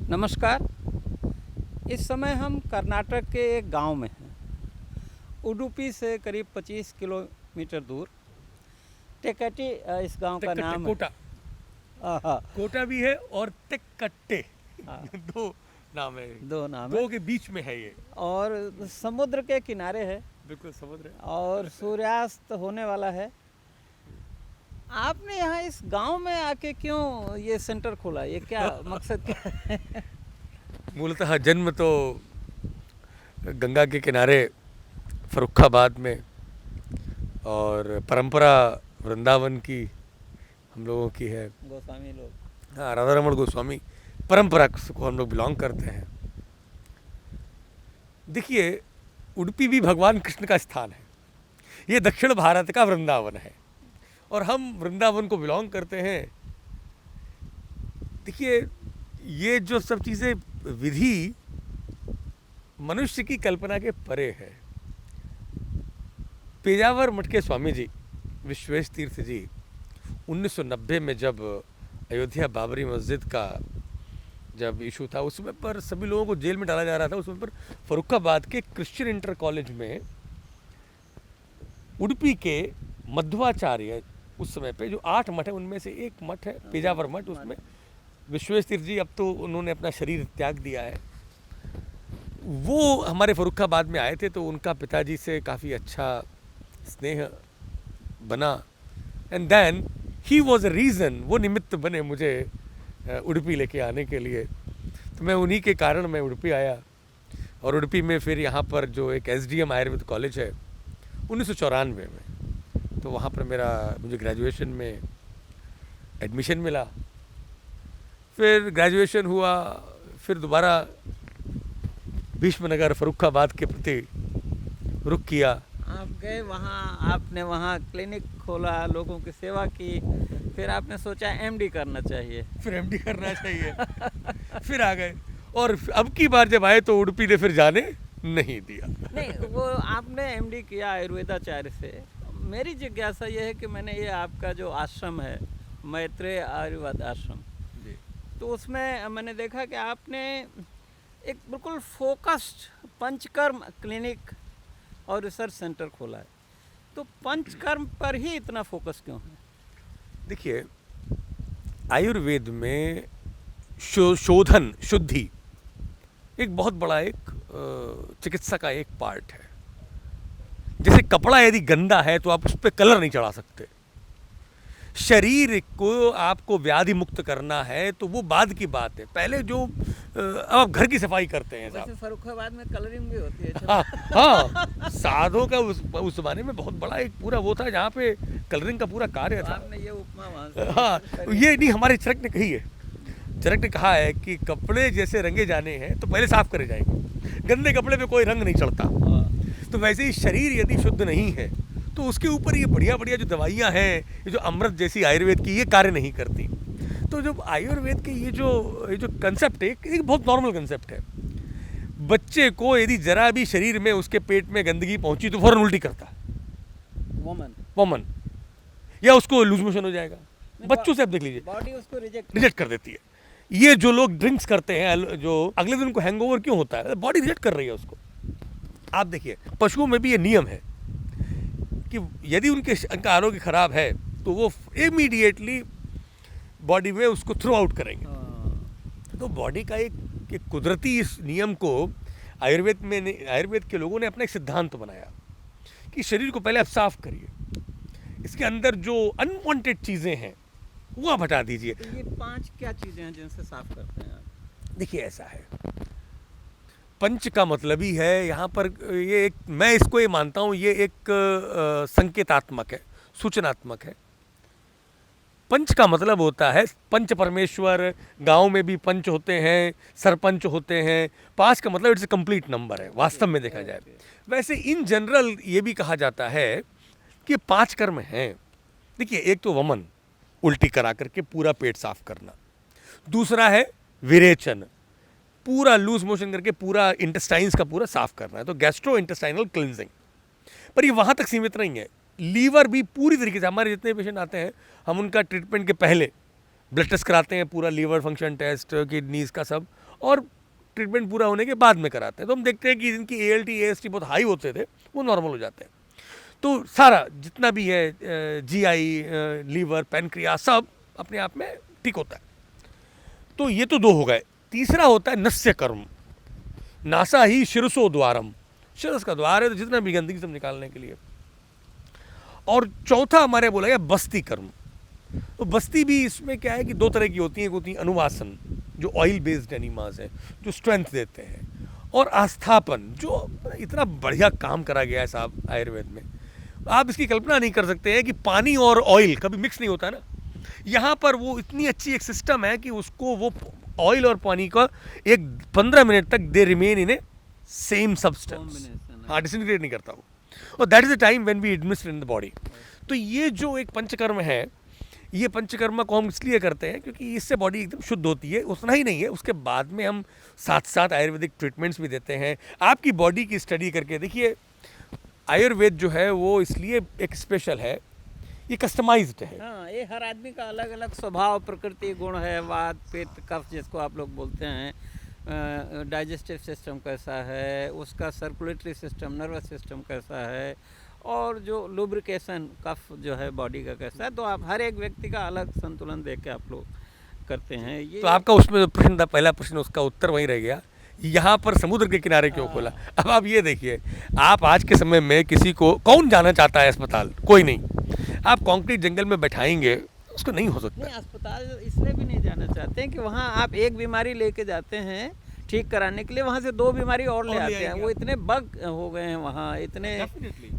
नमस्कार। इस समय हम कर्नाटक के एक गांव में हैं। उडुपी से करीब 25 किलोमीटर दूर टेकटी इस गांव का नाम है। कोटा हाँ। कोटा भी है और तेक्कट्टे हाँ, दो नाम है। दो नाम है दो के बीच में है ये। और समुद्र के किनारे है बिल्कुल समुद्र है। और सूर्यास्त होने वाला है। आपने यहाँ इस गांव में आके क्यों ये सेंटर खोला? ये क्या मकसद क्या है? मूलतः जन्म तो गंगा के किनारे फर्रुखाबाद में, और परंपरा वृंदावन की हम लोगों की है। गोस्वामी लोग। हाँ, राधा रमण गोस्वामी परंपरा को हम लोग बिलोंग करते हैं। देखिए, उडुपी भी भगवान कृष्ण का स्थान है। ये दक्षिण भारत का वृंदावन है और हम वृंदावन को बिलोंग करते हैं। देखिए, ये जो सब चीज़ें विधि मनुष्य की कल्पना के परे है। पेजावर मठ के स्वामी जी विश्वेश तीर्थ जी 1990 में जब अयोध्या बाबरी मस्जिद का जब इशू था, उसमें पर सभी लोगों को जेल में डाला जा रहा था। उसमें पर फर्रुखाबाद के क्रिश्चियन इंटर कॉलेज में उडुपी के मध्वाचार्य, उस समय पे जो 8 मठ है उनमें से एक मठ है पेजावर मठ, उसमें विश्वेश तीर्थ जी, अब तो उन्होंने अपना शरीर त्याग दिया है, वो हमारे फर्रुखाबाद में आए थे। तो उनका पिताजी से काफ़ी अच्छा स्नेह बना and then he was a reason, वो निमित्त बने मुझे उडुपी लेके आने के लिए। तो मैं उन्हीं के कारण मैं उडुपी आया और उडुपी में फिर यहाँ पर जो एक SDM आयुर्वेद कॉलेज है 1994 में, तो वहाँ पर मुझे ग्रेजुएशन में एडमिशन मिला। फिर ग्रेजुएशन हुआ, फिर दोबारा भीष्मनगर फर्रुखाबाद के प्रति रुख किया। आप गए वहाँ, आपने वहाँ क्लिनिक खोला, लोगों की सेवा की, फिर आपने सोचा MD करना चाहिए। फिर MD करना चाहिए। फिर आ गए और अब की बार जब आए तो उडुपी ने फिर जाने नहीं दिया। नहीं, वो आपने MD किया आयुर्वेदाचार्य से। मेरी जिज्ञासा ये है कि मैंने ये आपका जो आश्रम है मैत्रेय आयुर्वेद आश्रम, तो उसमें मैंने देखा कि आपने एक बिल्कुल फोकस्ड पंचकर्म क्लिनिक और रिसर्च सेंटर खोला है। तो पंचकर्म पर ही इतना फोकस क्यों है? देखिए, आयुर्वेद में शोधन, शुद्धि एक बहुत बड़ा एक चिकित्सा का एक पार्ट है। जैसे कपड़ा यदि गंदा है तो आप उस पर कलर नहीं चढ़ा सकते। शरीर को आपको व्याधि मुक्त करना है तो वो बाद की बात है। पहले जो अब आप घर की सफाई करते हैं साहब। वैसे फर्रुखाबाद में कलरिंग भी होती है। हाँ हाँ, साधों का उस जमाने में बहुत बड़ा एक पूरा वो था जहाँ पे कलरिंग का पूरा कार्य था। आपने ये उपमा वहाँ से हाँ, ये नहीं, हमारे चरक ने कही है। चरक ने कहा है कि कपड़े जैसे रंगे जाने हैं तो पहले साफ करे जाएंगे। गंदे कपड़े पे कोई रंग नहीं चढ़ता। तो वैसे ही शरीर यदि शुद्ध नहीं है तो उसके ऊपर ये बढ़िया बढ़िया जो दवाइयाँ हैं, ये जो अमृत जैसी आयुर्वेद की, ये कार्य नहीं करती। तो जब आयुर्वेद के ये जो कंसेप्ट है, एक बहुत नॉर्मल कंसेप्ट है। बच्चे को यदि जरा भी शरीर में उसके पेट में गंदगी पहुंची तो फौरन उल्टी करता है वोमन, या उसको लूज मोशन हो जाएगा। बच्चों से आप देख लीजिए, बॉडी उसको रिजेक्ट कर देती है। ये जो लोग ड्रिंक्स करते हैं, जो अगले दिन उनको हैंगओवर क्यों होता है? बॉडी रिजेक्ट कर रही है उसको। आप देखिए, पशुओं में भी ये नियम है कि यदि उनका आरोग्य खराब है तो वो इमीडिएटली बॉडी में उसको थ्रो आउट करेंगे। तो बॉडी का एक कुदरती इस नियम को आयुर्वेद के लोगों ने अपना एक सिद्धांत बनाया कि शरीर को पहले आप साफ करिए, इसके अंदर जो अनवांटेड चीज़ें हैं वो आप हटा दीजिए। तो ये 5 क्या चीज़ें हैं जिनसे साफ करते हैं आप? देखिए, ऐसा है, पंच का मतलब ही है यहाँ पर ये एक, मैं इसको ये मानता हूँ, ये एक संकेतात्मक है, सूचनात्मक है। पंच का मतलब होता है पंच परमेश्वर। गांव में भी पंच होते हैं, सरपंच होते हैं। 5 का मतलब इट्स ए कंप्लीट नंबर है वास्तव में देखा जाए। वैसे इन जनरल ये भी कहा जाता है कि 5 कर्म हैं। देखिए, एक तो वमन, उल्टी करा करके पूरा पेट साफ करना। दूसरा है विरेचन, पूरा लूज मोशन करके पूरा इंटेस्टाइन्स का पूरा साफ करना है, तो गैस्ट्रो इंटेस्टाइनल क्लिनजिंग। पर ये वहाँ तक सीमित नहीं है। लीवर भी पूरी तरीके से, हमारे जितने पेशेंट आते हैं हम उनका ट्रीटमेंट के पहले ब्लड टेस्ट कराते हैं, पूरा लीवर फंक्शन टेस्ट, किडनीज का सब, और ट्रीटमेंट पूरा होने के बाद में कराते हैं। तो हम देखते हैं कि जिनकी ALT AST बहुत हाई होते थे वो नॉर्मल हो जाते हैं। तो सारा जितना भी है GI, लीवर, पैनक्रियास सब अपने आप में ठीक होता है। तो ये तो 2 हो गए। तीसरा होता है नस्य कर्म। नासा ही शिरसो द्वारम, शिरस का द्वार है तो जितना भी गंदगी सब निकालने के लिए। और चौथा हमारे बोला गया बस्ती कर्म। तो बस्ती भी इसमें क्या है कि 2 तरह की होती है। एक होती है अनुवासन, जो ऑयल बेस्ड एनिमास है, जो स्ट्रेंथ देते हैं, और आस्थापन, जो इतना बढ़िया काम करा गया है साहब आयुर्वेद में। आप इसकी कल्पना नहीं कर सकते हैं कि पानी और ऑयल कभी मिक्स नहीं होता ना। यहाँ पर वो इतनी अच्छी एक सिस्टम है कि उसको वो ऑयल और पानी का एक 15 मिनट तक they remain in a same substance. हाँ, डिसइंटीग्रेट नहीं करता वो। और that is the time when we administer in the body. तो ये जो एक पंचकर्म है, ये पंचकर्मा को हम इसलिए करते हैं क्योंकि इससे बॉडी एकदम शुद्ध होती है। उतना ही नहीं है, उसके बाद में हम साथ साथ आयुर्वेदिक ट्रीटमेंट्स भी देते हैं। आपकी बॉडी की स्टडी करके देखिए, आयुर्वेद जो है वो इसलिए एक स्पेशल है, ये कस्टमाइज्ड है। हाँ, ये हर आदमी का अलग अलग स्वभाव, प्रकृति, गुण है। वात, पित्त, कफ जिसको आप लोग बोलते हैं, डाइजेस्टिव सिस्टम कैसा है, उसका सर्कुलेटरी सिस्टम, नर्वस सिस्टम कैसा है, और जो लुब्रिकेशन कफ जो है बॉडी का कैसा है। तो आप हर एक व्यक्ति का अलग संतुलन देख के आप लोग करते हैं। ये तो आपका उसमें जो प्रश्न था, पहला प्रश्न, उसका उत्तर वहीं रह गया, यहाँ पर समुद्र के किनारे क्यों खोला। अब आप ये देखिए, आप आज के समय में किसी को, कौन जाना चाहता है अस्पताल? कोई नहीं। आप कंक्रीट जंगल में बैठाएंगे, उसको नहीं हो सकता। नहीं, अस्पताल इसलिए भी नहीं जाना चाहते हैं कि वहाँ आप एक बीमारी लेके जाते हैं ठीक कराने के लिए, वहाँ से 2 बीमारी और ले आते हैं। वो इतने बग हो गए हैं वहाँ, इतने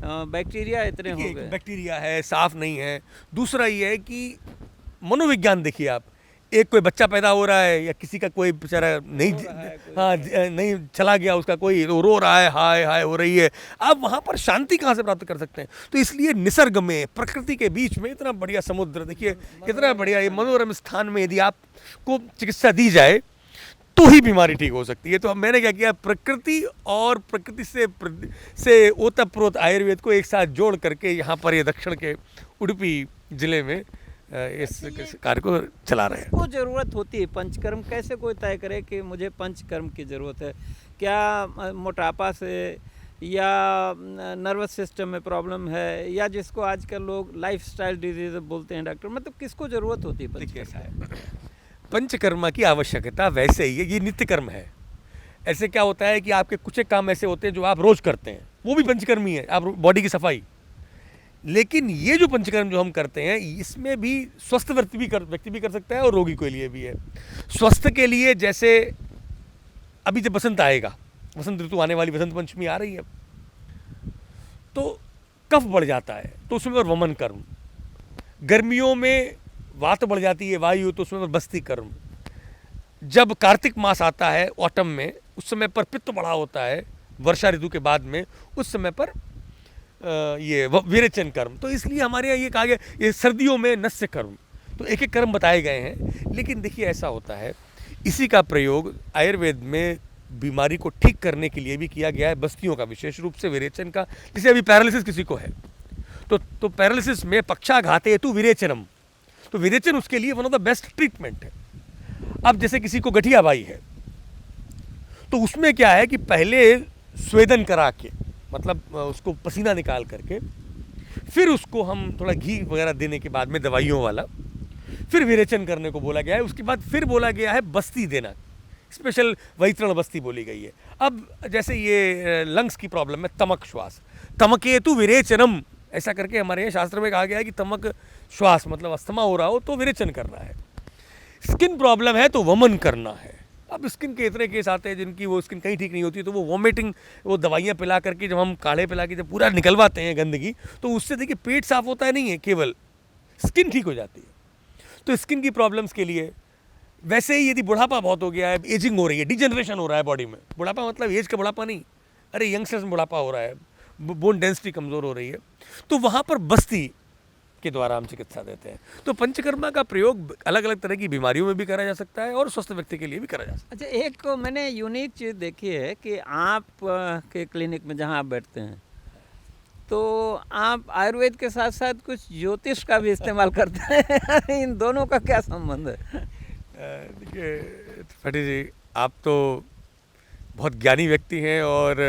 बैक्टीरिया इतने हो गए। बैक्टीरिया है, साफ नहीं है। दूसरा ये है कि मनोविज्ञान देखिए आप, एक कोई बच्चा पैदा हो रहा है या किसी का कोई बेचारा नहीं, हाँ, नहीं चला गया उसका, कोई रो रहा है, हाय हाय हो रही है, आप वहाँ पर शांति कहाँ से प्राप्त कर सकते हैं? तो इसलिए निसर्ग में, प्रकृति के बीच में इतना बढ़िया समुद्र देखिए, इतना बढ़िया ये मनोरम स्थान में यदि आपको चिकित्सा दी जाए तो ही बीमारी ठीक हो सकती है। तो मैंने क्या किया, प्रकृति और प्रकृति से ओतप्रोत आयुर्वेद को एक साथ जोड़ करके यहाँ पर ये दक्षिण के उडुपी जिले में इस कार्य को चला रहे हैं। को जरूरत होती है पंचकर्म, कैसे कोई तय करे कि मुझे पंचकर्म की ज़रूरत है? क्या मोटापा से, या नर्वस सिस्टम में प्रॉब्लम है, या जिसको आजकल लोग लाइफस्टाइल डिजीज बोलते हैं डॉक्टर, मतलब किसको ज़रूरत होती है पंचकर्म? पंचकर्मा की आवश्यकता वैसे ही है, ये नित्य कर्म है। ऐसे क्या होता है कि आपके कुछ एक काम ऐसे होते हैं जो आप रोज करते हैं, वो भी पंचकर्मी है, आप बॉडी की सफाई। लेकिन ये जो पंचकर्म जो हम करते हैं, इसमें भी स्वस्थ व्यक्ति भी कर सकता है और रोगी के लिए भी है। स्वस्थ के लिए, जैसे अभी जब बसंत आएगा, बसंत ऋतु आने वाली, बसंत पंचमी आ रही है, तो कफ बढ़ जाता है, तो उसमें और वमन कर्म। गर्मियों में वात बढ़ जाती है, वायु, तो उसमें बस्ती कर्म। जब कार्तिक मास आता है ऑटम में, उस समय पर पित्त बढ़ा होता है, वर्षा ऋतु के बाद में, उस समय पर ये विरेचन कर्म। तो इसलिए हमारे यहाँ ये कहा गया, ये सर्दियों में नस्य कर्म। तो एक एक कर्म बताए गए हैं। लेकिन देखिए ऐसा होता है, इसी का प्रयोग आयुर्वेद में बीमारी को ठीक करने के लिए भी किया गया है, बस्तियों का, विशेष रूप से विरेचन का। जैसे अभी पैरालिसिस किसी को है, तो पैरालिसिस में पक्षाघाते हेतु विरेचनम, तो विरेचन उसके लिए one of the best treatment है। अब जैसे किसी को गठियाबाई है, तो उसमें क्या है कि पहले स्वेदन करा के, मतलब उसको पसीना निकाल करके, फिर उसको हम थोड़ा घी वगैरह देने के बाद में दवाइयों वाला, फिर विरेचन करने को बोला गया है। उसके बाद फिर बोला गया है बस्ती देना, स्पेशल वैतरण बस्ती बोली गई है। अब जैसे ये लंग्स की प्रॉब्लम है, तमक श्वास, तमकेतु विरेचनम, ऐसा करके हमारे यहाँ शास्त्र में कहा गया है कि तमक श्वास मतलब अस्थमा हो रहा हो तो विरेचन करना है। स्किन प्रॉब्लम है तो वमन करना है। अब स्किन के इतने केस आते हैं जिनकी वो स्किन कहीं ठीक नहीं होती, तो वो वॉमिटिंग, वो दवाइयाँ पिला करके, जब हम काढ़े पिला के जब पूरा निकलवाते हैं गंदगी, तो उससे देखिए पेट साफ होता है, नहीं है, केवल स्किन ठीक हो जाती है। तो स्किन की प्रॉब्लम्स के लिए, वैसे ही यदि बुढ़ापा बहुत हो गया है, एजिंग हो रही है, डिजेनरेशन हो रहा है बॉडी में, बुढ़ापा मतलब एज का बुढ़ापा नहीं, अरे यंगस्टर्स में बुढ़ापा हो रहा है, बोन डेंसिटी कमज़ोर हो रही है, तो वहाँ पर बस्ती के द्वारा हम चिकित्सा देते हैं। तो पंचकर्मा का प्रयोग अलग अलग तरह की बीमारियों में भी करा जा सकता है और स्वस्थ व्यक्ति के लिए भी करा जा सकता है। अच्छा, एक मैंने यूनिक चीज़ देखी है कि आप के क्लिनिक में जहाँ आप बैठते हैं, तो आप आयुर्वेद के साथ साथ कुछ ज्योतिष का भी इस्तेमाल करते हैं। इन दोनों का क्या संबंध है? देखिए फटी जी, आप तो बहुत ज्ञानी व्यक्ति हैं और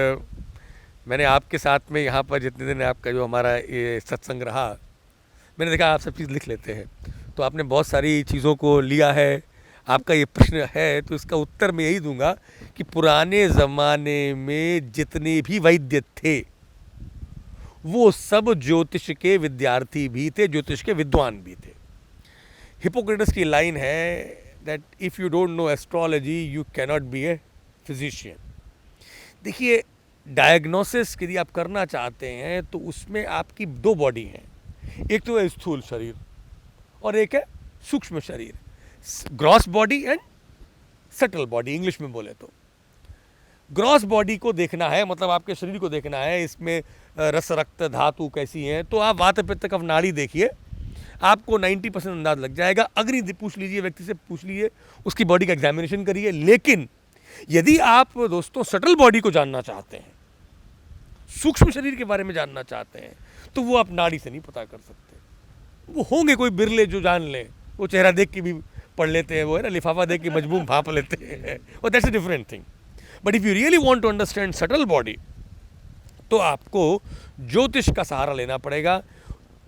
मैंने आपके साथ में यहाँ पर जितने दिन आपका जो हमारा ये सत्संग रहा, मैंने देखा आप सब चीज़ लिख लेते हैं। तो आपने बहुत सारी चीज़ों को लिया है। आपका ये प्रश्न है तो इसका उत्तर मैं यही दूंगा कि पुराने ज़माने में जितने भी वैद्य थे वो सब ज्योतिष के विद्यार्थी भी थे, ज्योतिष के विद्वान भी थे। हिपोक्रेटस की लाइन है that if you don't know astrology you cannot be a physician. देखिए, डायग्नोसिस यदि आप करना चाहते हैं तो उसमें आपकी दो बॉडी हैं, एक तो है स्थूल शरीर और एक है सूक्ष्म शरीर, gross body and subtle body English में बोले तो। ग्रॉस बॉडी को देखना है, मतलब आपके शरीर को देखना है, इसमें रस रक्त धातु कैसी हैं, तो आप वात पित्त कफ नाड़ी देखिए, आपको 90% अंदाज लग जाएगा। अग्नि पूछ लीजिए, व्यक्ति से पूछ लीजिए, उसकी बॉडी का एग्जामिनेशन करिए। लेकिन यदि आप दोस्तों सटल बॉडी को जानना चाहते हैं, सूक्ष्म शरीर के बारे में जानना चाहते हैं, तो वो आप नाड़ी से नहीं पता कर सकते। वो होंगे कोई बिरले जो जान लें, वो चेहरा देख के भी पढ़ लेते हैं, वो है ना लिफाफा देख के मजबूम भाप लेते हैं, और that's a different thing. But if you really want to understand subtle body तो आपको ज्योतिष का सहारा लेना पड़ेगा।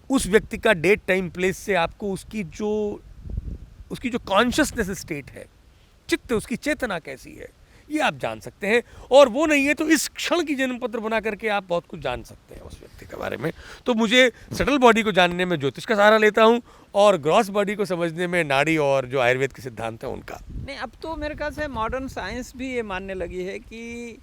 उस व्यक्ति का डेट टाइम प्लेस से आपको उसकी जो कॉन्शियसनेस स्टेट है, चित्त, उसकी चेतना कैसी है, ये आप जान सकते हैं। और वो नहीं है तो इस क्षण की जन्म पत्र बना करके आप बहुत कुछ जान सकते हैं उस व्यक्ति के बारे में। तो मुझे सटल बॉडी को जानने में ज्योतिष का सहारा लेता हूँ और ग्रॉस बॉडी को समझने में नाड़ी और जो आयुर्वेद के सिद्धांत हैं उनका। नहीं, अब तो मेरे ख्याल से मॉडर्न साइंस भी ये मानने लगी है कि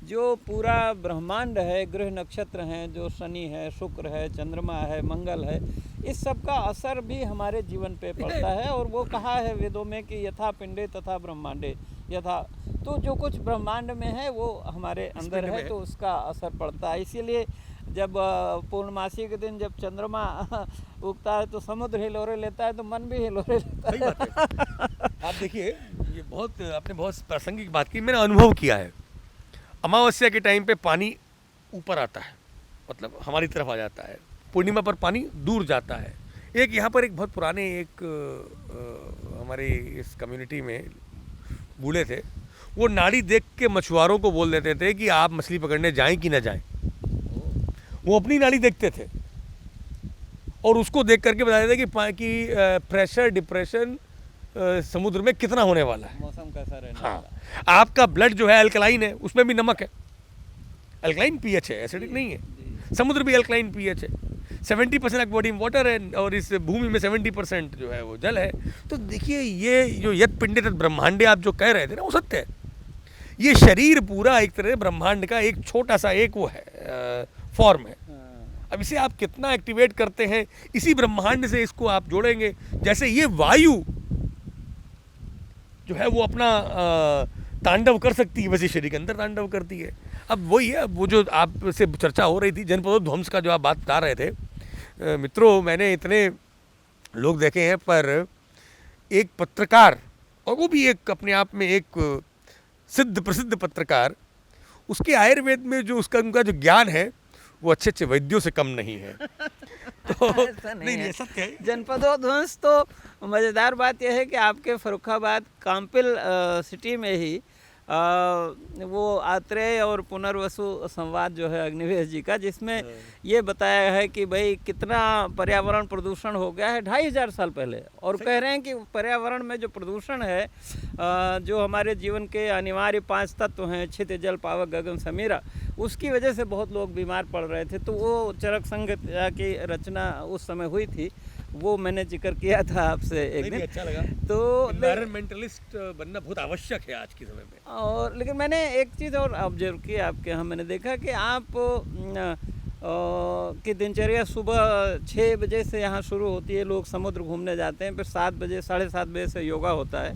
जो पूरा ब्रह्मांड है, ग्रह नक्षत्र हैं, जो शनि है, शुक्र है, चंद्रमा है, मंगल है, इस सब का असर भी हमारे जीवन पे पड़ता है। और वो कहा है वेदों में कि यथा पिंडे तथा ब्रह्मांडे यथा, तो जो कुछ ब्रह्मांड में है वो हमारे अंदर है, तो उसका असर पड़ता है। इसीलिए जब पूर्णमासी के दिन जब चंद्रमा उगता है तो समुद्र हिलोरे लेता है, तो मन भी हिलोरे लेता है। आप देखिए, ये आपने बहुत प्रासंगिक बात की, मैंने अनुभव किया है। अमावस्या के टाइम पे पानी ऊपर आता है, मतलब हमारी तरफ आ जाता है, पूर्णिमा पर पानी दूर जाता है। एक यहाँ पर एक बहुत पुराने हमारे इस कम्युनिटी में बूढ़े थे, वो नाड़ी देख के मछुआरों को बोल देते थे कि आप मछली पकड़ने जाएं कि ना जाएं। वो अपनी नाड़ी देखते थे और उसको देख करके बता देते कि प्रेशर डिप्रेशन समुद्र में कितना होने वाला है, मौसम कैसा रहने हाँ, वाला। आपका ब्लड जो है अल्कलाइन है, उसमें भी नमक है, अल्कलाइन पीएच है, एसिडिक नहीं है। समुद्र भी अल्कलाइन पीएच है, 70% बॉडी में वाटर है और इस भूमि में 70% जो है वो जल है। तो देखिए, ये जो यत पिंडे तत् ब्रह्मांडे आप जो कह रहे थे ना, वो सत्य है। ये शरीर पूरा एक तरह ब्रह्मांड का एक छोटा सा एक वो है, फॉर्म है। अब इसे आप कितना एक्टिवेट करते हैं, इसी ब्रह्मांड से इसको आप जोड़ेंगे। जैसे ये वायु जो है वो अपना तांडव कर सकती है, वैसे शरीर के अंदर तांडव करती है। अब वही है, वो जो आपसे चर्चा हो रही थी जनपदोध्वंस का, जो आप बात बता रहे थे, मित्रों, मैंने इतने लोग देखे हैं, पर एक पत्रकार, और वो भी एक अपने आप में एक सिद्ध प्रसिद्ध पत्रकार, उसके आयुर्वेद में जो उनका जो ज्ञान है वो अच्छे अच्छे वैद्यों से कम नहीं है। तो ऐसा नहीं है। सत्य है। जनपदोध्वंस तो मज़ेदार बात यह है कि आपके फर्रुखाबाद काम्पिल सिटी में ही वो आत्रेय और पुनर्वसु संवाद जो है अग्निवेश जी का, जिसमें ये बताया है कि भाई कितना पर्यावरण प्रदूषण हो गया है 2500 साल पहले। और कह रहे हैं कि पर्यावरण में जो प्रदूषण है, जो हमारे जीवन के अनिवार्य 5 तत्व हैं, क्षित जल पावक गगन समीरा, उसकी वजह से बहुत लोग बीमार पड़ रहे थे। तो वो चरक संहिता की रचना उस समय हुई थी, वो मैंने जिक्र किया था आपसे एक दिन। अच्छा लगा। तो एनवायरमेंटलिस्ट बनना बहुत आवश्यक है आज के समय में। और लेकिन मैंने एक चीज़ और ऑब्जर्व की आपके यहाँ, मैंने देखा कि आप की दिनचर्या सुबह 6 बजे से यहाँ शुरू होती है, लोग समुद्र घूमने जाते हैं, फिर 7 बजे 7:30 बजे से योगा होता है।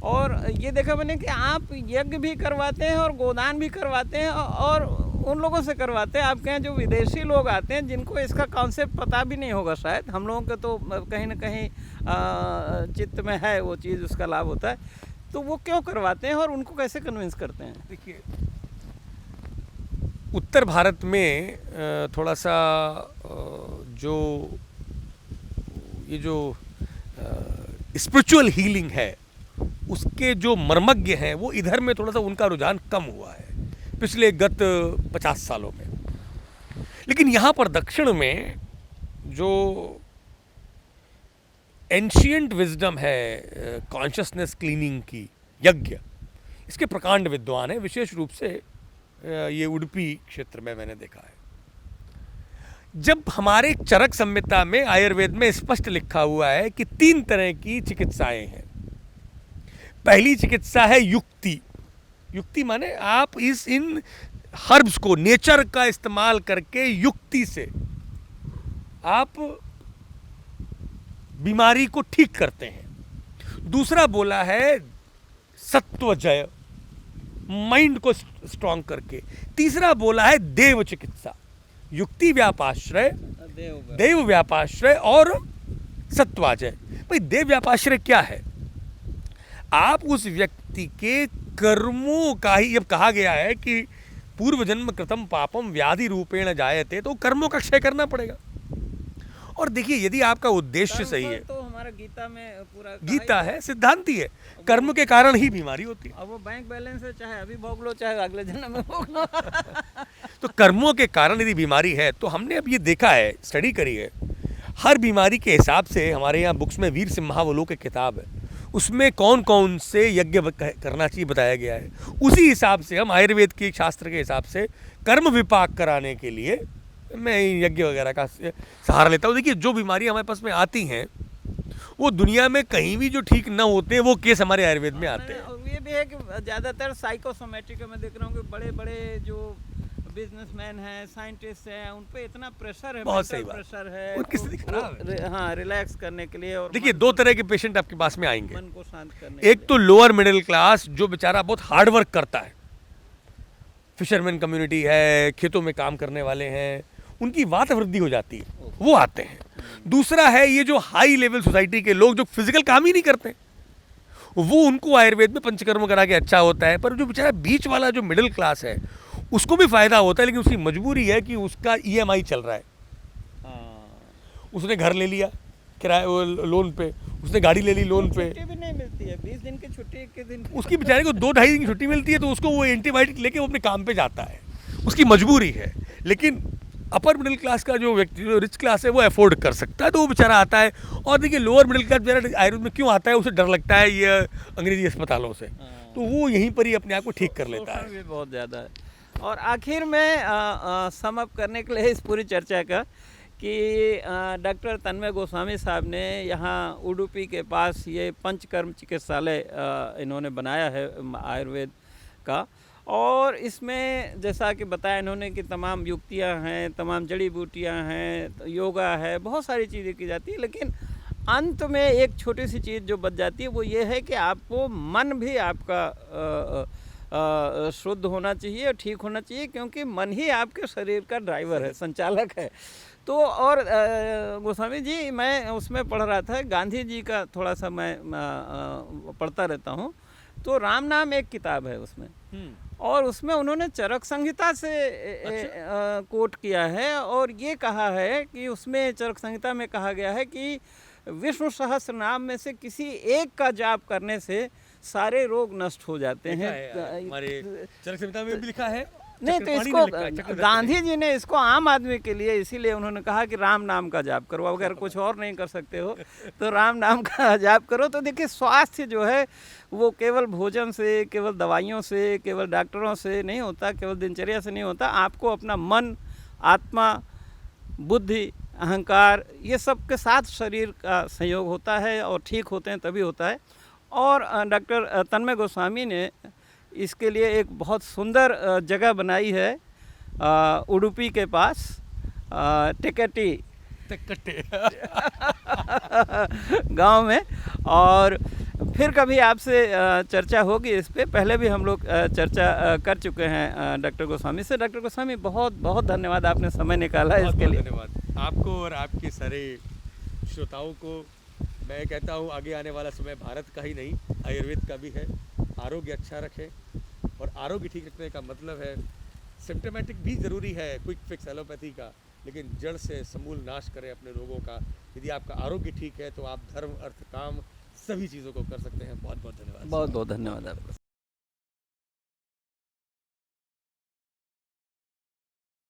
और ये देखा मैंने कि आप यज्ञ भी करवाते हैं और गोदान भी करवाते हैं, और उन लोगों से करवाते हैं आपके यहाँ जो विदेशी लोग आते हैं, जिनको इसका कॉन्सेप्ट पता भी नहीं होगा शायद। हम लोगों के तो कहीं ना कहीं चित्त में है वो चीज़, उसका लाभ होता है। तो वो क्यों करवाते हैं और उनको कैसे कन्विंस करते हैं? देखिए, उत्तर भारत में थोड़ा सा जो ये जो स्पिरिचुअल हीलिंग है उसके जो मर्मज्ञ हैं वो इधर में थोड़ा सा उनका रुझान कम हुआ है पिछले गत 50 सालों में। लेकिन यहाँ पर दक्षिण में जो एंशियंट विजडम है कॉन्शियसनेस क्लीनिंग की, यज्ञ, इसके प्रकांड विद्वान हैं। विशेष रूप से ये उडुपी क्षेत्र में मैंने देखा है। जब हमारे चरक संहिता में आयुर्वेद में स्पष्ट लिखा हुआ है कि 3 तरह की चिकित्साएं हैं। पहली चिकित्सा है युक्ति। युक्ति माने आप इन हर्ब्स को, नेचर का इस्तेमाल करके युक्ति से आप बीमारी को ठीक करते हैं। दूसरा बोला है सत्वजय, माइंड को स्ट्रांग करके। तीसरा बोला है देव चिकित्सा, युक्ति व्यापाश्रय, देव व्यापाश्रय और सत्वाजय। भाई देव व्यापाश्रय क्या है? आप उस व्यक्ति के कर्मों का ही, जब कहा गया है कि पूर्व जन्म कृतम पापम व्याधि रूपेण जायते, तो कर्मों का क्षय करना पड़ेगा। और देखिए यदि आपका उद्देश्य सही है, तो हमारा गीता में पूरा गीता है, सिद्धांति है, कर्म के कारण ही बीमारी होती है। अब वो बैंक बैलेंस है, चाहे अभी भोग लो चाहे अगले जन्म में भोग लो। तो कर्मों के कारण यदि बीमारी है, तो हमने अब ये देखा है, स्टडी करी है, हर बीमारी के हिसाब से हमारे यहाँ बुक्स में वीर सिंह महावलोक की किताब है, उसमें कौन कौन से यज्ञ करना चाहिए बताया गया है। उसी हिसाब से हम आयुर्वेद के शास्त्र के हिसाब से कर्म विपाक कराने के लिए मैं यज्ञ वगैरह का सहारा लेता हूँ। देखिए जो बीमारी हमारे पास में आती हैं वो दुनिया में कहीं भी जो ठीक न होते वो केस हमारे आयुर्वेद में आते हैं। और ये भी है कि ज़्यादातर साइकोसोमेटिक में देख रहा हूँ कि बड़े बड़े जो बिजनेसमैन हैं, साइंटिस्ट हैं, उन पे इतना प्रेशर है, बहुत सही बात, प्रेशर है, उनकी स्थिति खराब है। हाँ, रिलैक्स करने के लिए। और देखिए 2 तरह के पेशेंट आपके पास में आएंगे। मन को शांत करने एक तो लोअर मिडिल क्लास जो बेचारा बहुत हार्ड वर्क करता है, फिशरमैन कम्युनिटी है, खेतों में काम करने वाले हैं, उनकी वात वृद्धि हो जाती है, वो आते हैं। दूसरा है ये जो हाई लेवल सोसाइटी के लोग जो फिजिकल काम ही नहीं करते, वो उनको आयुर्वेद में पंचकर्म करा के अच्छा होता है। पर जो बेचारा बीच वाला जो मिडिल क्लास है उसको भी फायदा होता है, लेकिन उसकी मजबूरी है कि उसका EMI चल रहा है। उसने घर ले लिया किराए लोन पे, उसने गाड़ी ले ली लोन पे, छुट्टी भी नहीं मिलती है, 20 दिन की छुट्टी, 21 दिन की उसकी बेचारे को 2-2.5 दिन की छुट्टी मिलती है, तो उसको वो एंटीबायोटिक लेके वो अपने काम पे जाता है, उसकी मजबूरी है। लेकिन अपर मिडिल क्लास का जो व्यक्ति, जो रिच क्लास है, वो अफोर्ड कर सकता है, तो वो बेचारा आता है। और देखिए लोअर मिडिल क्लास बेचारा आयुर्वेद में क्यों आता है? उसे डर लगता है ये अंग्रेजी अस्पतालों से, तो वो यहीं पर ही अपने आप को ठीक कर लेता है। भी बहुत ज़्यादा है। और आखिर में सम अप करने के लिए इस पूरी चर्चा का कि डॉक्टर तन्मय गोस्वामी साहब ने यहाँ उडुपी के पास ये पंचकर्म चिकित्सालय इन्होंने बनाया है आयुर्वेद का। और इसमें जैसा कि बताया इन्होंने कि तमाम युक्तियाँ हैं, तमाम जड़ी बूटियाँ हैं, योगा है, बहुत सारी चीज़ें की जाती है। लेकिन अंत में एक छोटी सी चीज़ जो बच जाती है वो ये है कि आपको मन भी आपका शुद्ध होना चाहिए और ठीक होना चाहिए, क्योंकि मन ही आपके शरीर का ड्राइवर है, संचालक है। तो और गोस्वामी जी, मैं उसमें पढ़ रहा था, गांधी जी का थोड़ा सा मैं पढ़ता रहता हूँ, तो राम नाम एक किताब है उसमें, और उसमें उन्होंने चरक संहिता से कोट किया है। और ये कहा है कि उसमें चरक संहिता में कहा गया है कि विष्णु सहस्त्र नाम में से किसी एक का जाप करने से सारे रोग नष्ट हो जाते हैं। हमारे चरक संहिता में भी लिखा है। नहीं तो इसको गांधी जी ने इसको आम आदमी के लिए, इसीलिए उन्होंने कहा कि राम नाम का जाप करो, अगर कुछ और नहीं कर सकते हो तो राम नाम का जाप करो। तो देखिए स्वास्थ्य जो है वो केवल भोजन से, केवल दवाइयों से, केवल डॉक्टरों से नहीं होता, केवल दिनचर्या से नहीं होता। आपको अपना मन, आत्मा, बुद्धि, अहंकार, ये सब के साथ शरीर का संयोग होता है, और ठीक होते हैं तभी होता है। और डॉक्टर तन्मय गोस्वामी ने इसके लिए एक बहुत सुंदर जगह बनाई है उडुपी के पास, टेकटी गांव में। और फिर कभी आपसे चर्चा होगी इस पे। पहले भी हम लोग चर्चा कर चुके हैं डॉक्टर गोस्वामी से। डॉक्टर गोस्वामी, बहुत बहुत धन्यवाद, आपने समय निकाला है इसके लिए। धन्यवाद आपको और आपके सारे श्रोताओं को। मैं कहता हूँ आगे आने वाला समय भारत का ही नहीं, आयुर्वेद का भी है। आरोग्य अच्छा रखें, और आरोग्य ठीक रखने का मतलब है सिम्टोमेटिक भी ज़रूरी है, क्विक फिक्स एलोपैथी का, लेकिन जड़ से समूल नाश करें अपने रोगों का। यदि आपका आरोग्य ठीक है तो आप धर्म, अर्थ, काम सभी चीज़ों को कर सकते हैं। बहुत बहुत धन्यवाद। बहुत बहुत धन्यवाद आपका।